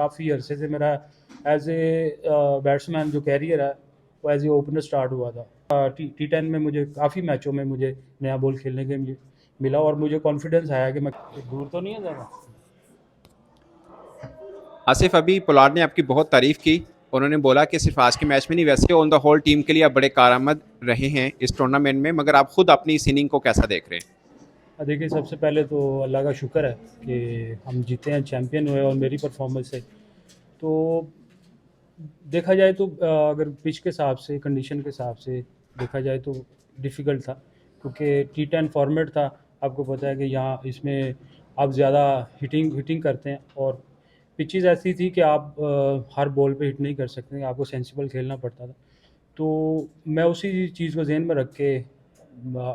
काफ़ी अरसे से मेरा एज ए बैट्समैन जो कैरियर है वो एज ए ओपनर स्टार्ट हुआ था। टी10 में मुझे काफ़ी मैचों में मुझे नया बॉल खेलने के लिए मिला और मुझे कॉन्फिडेंस आया कि मैं दूर तो नहीं है ज़्यादा। आसिफ, अभी पोलार्ड ने आपकी बहुत तारीफ की। उन्होंने बोला कि सिर्फ आज के मैच में नहीं, वैसे ऑन द होल टीम के लिए आप बड़े कारआमद रहे हैं इस टूर्नामेंट में, मगर आप खुद अपनी इस इनिंग को कैसा देख रहे हैं? देखिए, सबसे पहले तो अल्लाह का शुक्र है कि हम जीते हैं, चैम्पियन हुए और मेरी परफॉर्मेंस है। तो देखा जाए तो अगर पिच के हिसाब से, कंडीशन के हिसाब से देखा जाए तो डिफ़िकल्ट था, क्योंकि टी10 फॉर्मेट था। आपको पता है कि यहाँ इसमें आप ज़्यादा हिटिंग हिटिंग करते हैं और पिचेज़ ऐसी थी कि आप हर बॉल पे हिट नहीं कर सकते, आपको सेंसिबल खेलना पड़ता था। तो मैं उसी चीज़ को ज़हन में रख के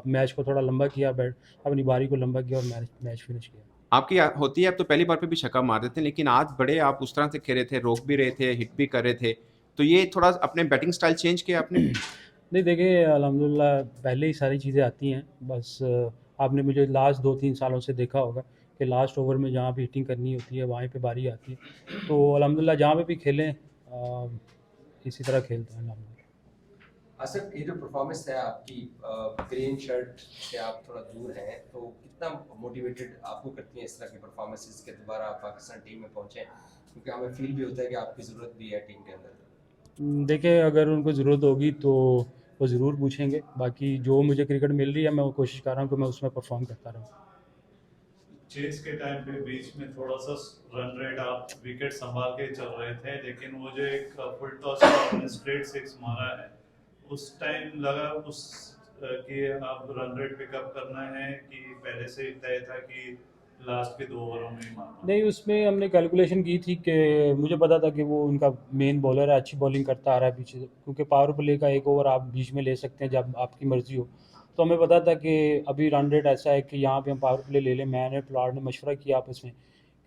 मैच को थोड़ा लंबा किया, बैट अपनी बारी को लंबा किया और मैच मैच फिनिश किया। आपकी होती है, आप तो पहली बार पे भी छक्का मार देते हैं, लेकिन आज बड़े आप उस तरह से खेले थे, रोक भी रहे थे, हिट भी कर रहे थे। तो ये थोड़ा अपने बैटिंग स्टाइल चेंज किया आपने? नहीं, देखिए, अल्हम्दुलिल्लाह पहले ही सारी चीज़ें आती हैं। बस आपने मुझे लास्ट 2-3 सालों से देखा होगा कि लास्ट ओवर में जहाँ भी हिटिंग करनी होती है वहीं पे बारी आती है। तो अल्हम्दुलिल्लाह जहाँ पे भी खेलें इसी तरह खेलते हैं अल्हम्दुलिल्लाह। असद, ये जो परफॉर्मेंस है आपकी, ग्रीन शर्ट से आप थोड़ा दूर हैं, तो कितना मोटिवेटेड आपको करती हैं इस तरह की परफॉर्मेंसेस के दोबारा आप पाकिस्तान टीम में पहुंचे? क्योंकि हमें फील भी होता है कि आपकी ज़रूरत भी है टीम के अंदर। देखिए, अगर उनको ज़रूरत होगी तो वो ज़रूर पूछेंगे। बाकी जो मुझे क्रिकेट मिल रही है मैं वो कोशिश कर रहा हूँ कि मैं उसमें परफॉर्म करता रहूँ। चेस के टाइम पे बीच में थोड़ा सा रन रेट, आप विकेट संभाल के चल रहे थे, लेकिन वो जो एक फुल टॉस आपने स्ट्रेट सिक्स मारा है, उस टाइम लगा उस कि आप रन रेट पिकअप करना है कि पहले से ही तय था कि लास्ट के 2 ओवरों में ही मारना? नहीं, उसमें हमने कैलकुलेशन की थी कि मुझे पता था कि वो उनका मेन बॉलर है, अच्छी बॉलिंग करता आ रहा है पीछे से, क्योंकि पावर प्ले का एक ओवर आप बीच में ले सकते हैं जब आपकी मर्ज़ी हो। तो हमें पता था कि अभी रन रेट ऐसा है कि यहाँ पे हम पावर प्ले ले लें। मैंने पोलार्ड ने मशवरा किया आपस में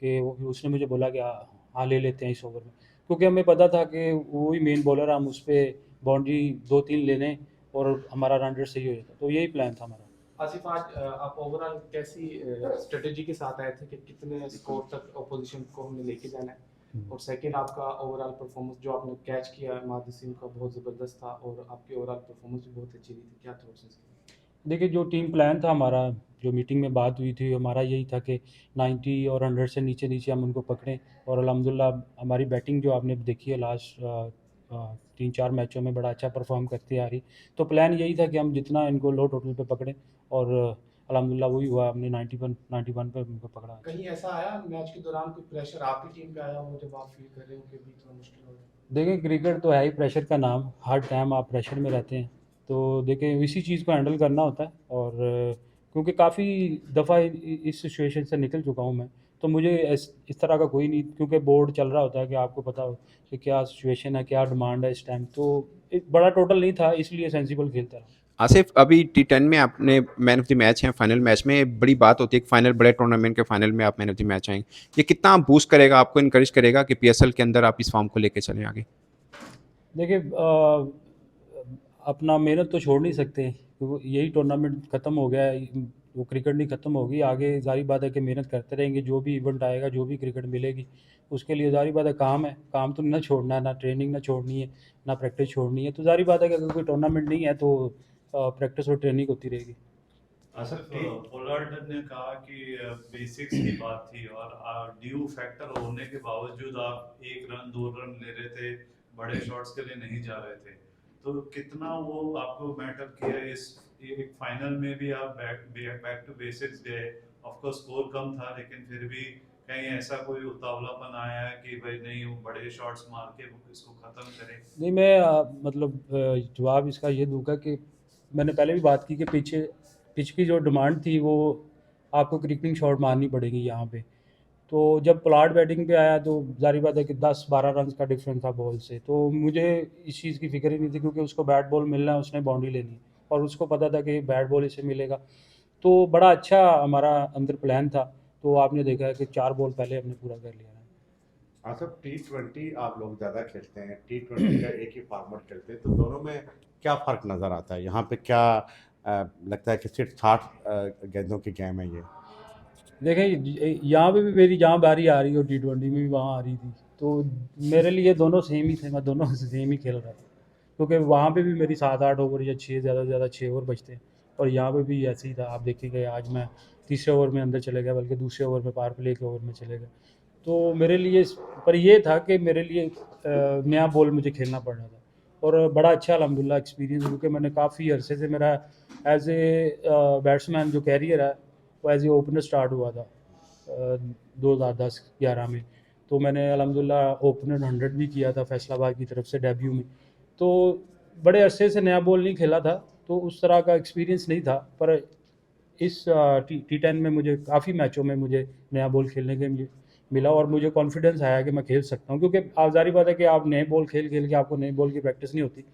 कि उसने मुझे बोला कि हाँ, ले लेते हैं इस ओवर में, क्योंकि हमें पता था कि वही मेन बॉलर है, हम उस पर बाउंड्री 2-3 ले लें और हमारा रन रेट सही हो जाता। तो यही प्लान था हमारा। आसिफ, आज आप ओवरऑल कैसी स्ट्रेटेजी के साथ आए थे कि कितने स्कोर तक ऑपोजिशन को हमने लेके जाना है? और सेकंड, आपका ओवरऑल परफॉर्मेंस जो आपने कैच किया मादी सिंह का बहुत ज़बरदस्त था और आपकी ओवरऑल परफॉर्मेंस भी बहुत अच्छी रही थी, क्या थॉट्स हैं इसके? देखिए, जो टीम प्लान था हमारा, जो मीटिंग में बात हुई थी, हमारा यही था कि 90 और 100 से नीचे नीचे हम उनको पकड़ें। और अल्हम्दुलिल्लाह हमारी बैटिंग जो आपने देखी है लास्ट 3-4 मैचों में बड़ा अच्छा परफॉर्म करती आ रही। तो प्लान यही था कि हम जितना इनको लो टोटल पे पकड़ें और अल्हम्दुलिल्लाह वही हुआ, हमने 91 पे उनको पकड़ा। कहीं ऐसा आया मैच के दौरान कोई प्रेशर आपकी टीम पे आया हो जब आप फील कर रहे हो कि भी थोड़ा मुश्किल हो रहा है? देखिए, क्रिकेट तो है ही प्रेशर का नाम, हर टाइम आप प्रेशर में रहते हैं। तो देखिए, इसी चीज़ को हैंडल करना होता है और क्योंकि काफ़ी दफ़ा इस सिचुएशन से निकल चुका हूँ मैं, तो मुझे इस तरह का कोई नहीं, क्योंकि बोर्ड चल रहा होता है कि आपको पता हो कि क्या सिचुएशन है, क्या डिमांड है इस टाइम। तो एक बड़ा टोटल नहीं था, इसलिए सेंसिबल खेलता रहा। आसिफ, अभी टी10 में आपने मैन ऑफ द मैच हैं, फाइनल मैच में बड़ी बात होती है कि फाइनल, बड़े टूर्नामेंट के फाइनल में आप मैन ऑफ द मैच आएंगे। ये कितना बूस्ट करेगा, आपको इनकरेज करेगा कि पीएसएल के अंदर आप इस फॉर्म को लेके चलें आगे? देखिए, अपना मेहनत तो छोड़ नहीं सकते, क्योंकि यही टूर्नामेंट ख़त्म हो गया है, वो क्रिकेट नहीं ख़त्म होगी। आगे ज़ाहिर बात है कि मेहनत करते रहेंगे, जो भी इवेंट आएगा, जो भी क्रिकेट मिलेगी, उसके लिए ज़ाहिर बात है काम तो ना छोड़ना है, ना ट्रेनिंग ना छोड़नी है, ना प्रैक्टिस छोड़नी है। तो ज़ाहिर बात है कि अगर कोई टूर्नामेंट नहीं है तो प्रैक्टिस और ट्रेनिंग होती रहेगी। आसिफ, पोलार्ड ने कहा कि बेसिक्स की बात थी और ड्यू फैक्टर होने के बावजूद आप 1 रन 2 रन ले रहे थे, बड़े शॉट्स के लिए नहीं जा रहे थे। तो कितना वो आपको मैटर किया? इस एक फाइनल में भी आप बैक टू बेसिक्स गए। ऑफ कोर्स स्कोर कम था, लेकिन फिर भी कहीं ऐसा कोई उतावलापन आया है कि भाई नहीं, वो बड़े शॉट्स मार के इसको खत्म करें? नहीं, मैं मतलब जवाब इसका ये दूंगा कि मैंने पहले भी बात की कि पिच की जो डिमांड थी वो आपको क्रिकिंग शॉट मारनी पड़ेगी यहाँ पे। तो जब पोलार्ड बैटिंग पे आया तो ज़ाहिर बात है कि 10-12 रन का डिफरेंस था बॉल से। तो मुझे इस चीज़ की फ़िक्र ही नहीं थी, क्योंकि उसको बैट बॉल मिलना है, उसने बाउंड्री लेनी है और उसको पता था कि बैट बॉल इसे मिलेगा। तो बड़ा अच्छा हमारा अंदर प्लान था। तो आपने देखा है कि 4 बॉल पहले हमने पूरा कर लिया है। हाँ सर, T20 आप लोग ज़्यादा खेलते हैं, T20 का एक ही फॉर्मेट खेलते हैं, तो दोनों में क्या फ़र्क नज़र आता है? यहाँ पे क्या लगता है कि सिर्फ 60 गेंदों की गेम है ये? देखें, यहाँ पे भी मेरी जहाँ बारी आ रही हो T20 में भी वहाँ आ रही थी। तो मेरे लिए दोनों सेम ही थे, मैं दोनों सेम ही खेल रहा था, क्योंकि वहाँ पे भी मेरी 7-8 ओवर या 6 ज़्यादा से ज़्यादा 6 ओवर बचते हैं, और यहाँ पे भी ऐसे ही था। आप देखिए आज मैं तीसरे ओवर में अंदर चले गया, बल्कि दूसरे ओवर में पावर प्ले के ओवर में चले गए। तो मेरे लिए पर ये था कि मेरे लिए नया बॉल मुझे खेलना पड़ रहा था, और बड़ा अच्छा अल्हम्दुलिल्लाह एक्सपीरियंस, क्योंकि मैंने काफ़ी अरसे से मेरा एज ए बैट्समैन जो कैरियर है वो एज ए ओपनर स्टार्ट हुआ था 2010-11 में। तो मैंने अल्हम्दुलिल्लाह ओपनर 100 भी किया था फैसलाबाद की तरफ से डेब्यू में। तो बड़े अरसे से नया बॉल नहीं खेला था, तो उस तरह का एक्सपीरियंस नहीं था। पर इस टी10 में मुझे काफ़ी मैचों में मुझे नया बॉल खेलने के मिला, और मुझे कॉन्फिडेंस आया कि मैं खेल सकता हूँ, क्योंकि आप ज़ाहिर बात है कि आप नए बॉल खेल के आपको नए बॉल की प्रैक्टिस नहीं होती।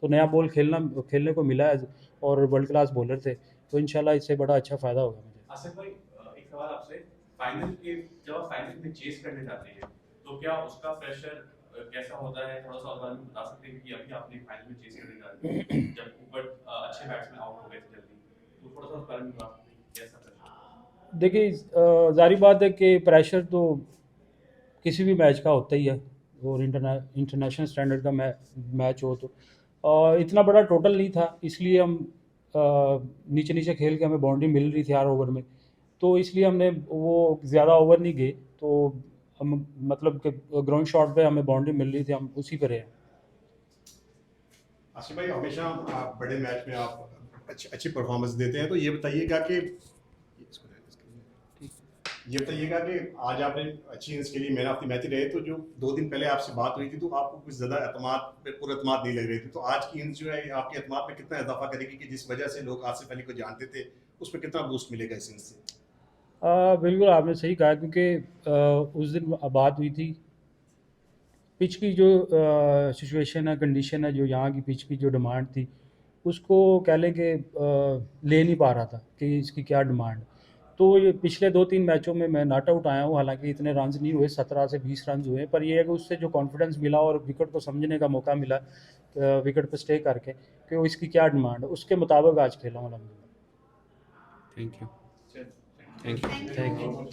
तो नया बॉल खेलने को मिला है, और वर्ल्ड क्लास बॉलर थे, तो इंशाल्लाह इससे बड़ा अच्छा फ़ायदा होगा मुझे। आसिफ भाई, एक सवाल आपसे। फाइनल के जब आप फाइनल में चेस करने जाते हैं तो क्या उसका प्रेशर कैसा होता है, थोड़ा सा उस बारे में बता सकते हैं कि अभी आपने फाइनल में चेस करने जा रहे हैं जब ऊपर अच्छे बैट्समैन आउट हो गए थे जल्दी, तो थोड़ा सा उस बारे में बता सकते हैं कैसा प्रेशर? देखिए ज़ाहिर बात है कि प्रेशर तो किसी भी मैच का होता ही है, और इंटरनेशनल स्टैंडर्ड का मैच हो तो इतना बड़ा टोटल नहीं था, इसलिए हम नीचे नीचे खेल के हमें बाउंड्री मिल रही थी हर ओवर में, तो इसलिए हमने वो ज़्यादा ओवर नहीं गए, तो हम मतलब कि ग्राउंड शॉट पे हमें बाउंड्री मिल रही थी, हम उसी पे रहे। आसिफ भाई, हमेशा आप बड़े मैच में आप अच्छी परफॉर्मेंस देते हैं, तो ये बताइएगा कि आज आपने अच्छी इनिंग्स के लिए मैन ऑफ द मैच रहे, तो जो 2 दिन पहले आपसे बात हुई थी तो आपको कुछ ज़्यादा पुरअतमाद नहीं लग रही थी, तो आज की इनिंग्स जो है आपके एतमाद में कितना इजाफा करेगी कि जिस वजह से लोग आसिफ अली को जानते थे उस पर कितना बूस्ट मिलेगा इस इनिंग्स से? बिल्कुल आपने सही कहा, क्योंकि उस दिन बात हुई थी पिच की जो सिचुएशन है, कंडीशन है, जो यहाँ की पिच की जो डिमांड थी, उसको कह लें कि ले नहीं पा रहा था कि इसकी क्या डिमांड। तो ये पिछले 2-3 मैचों में मैं नॉट आउट आया हूँ, हालांकि इतने रन्स नहीं हुए, 17 से 20 रन हुए, पर ये है कि उससे जो कॉन्फिडेंस मिला और विकेट को समझने का मौका मिला विकेट पर स्टे करके कि वो इसकी क्या डिमांड है, उसके मुताबिक आज खेला हूँ अलहमदिल्ला। Thank you. चलिए, थैंक यू। Thank you.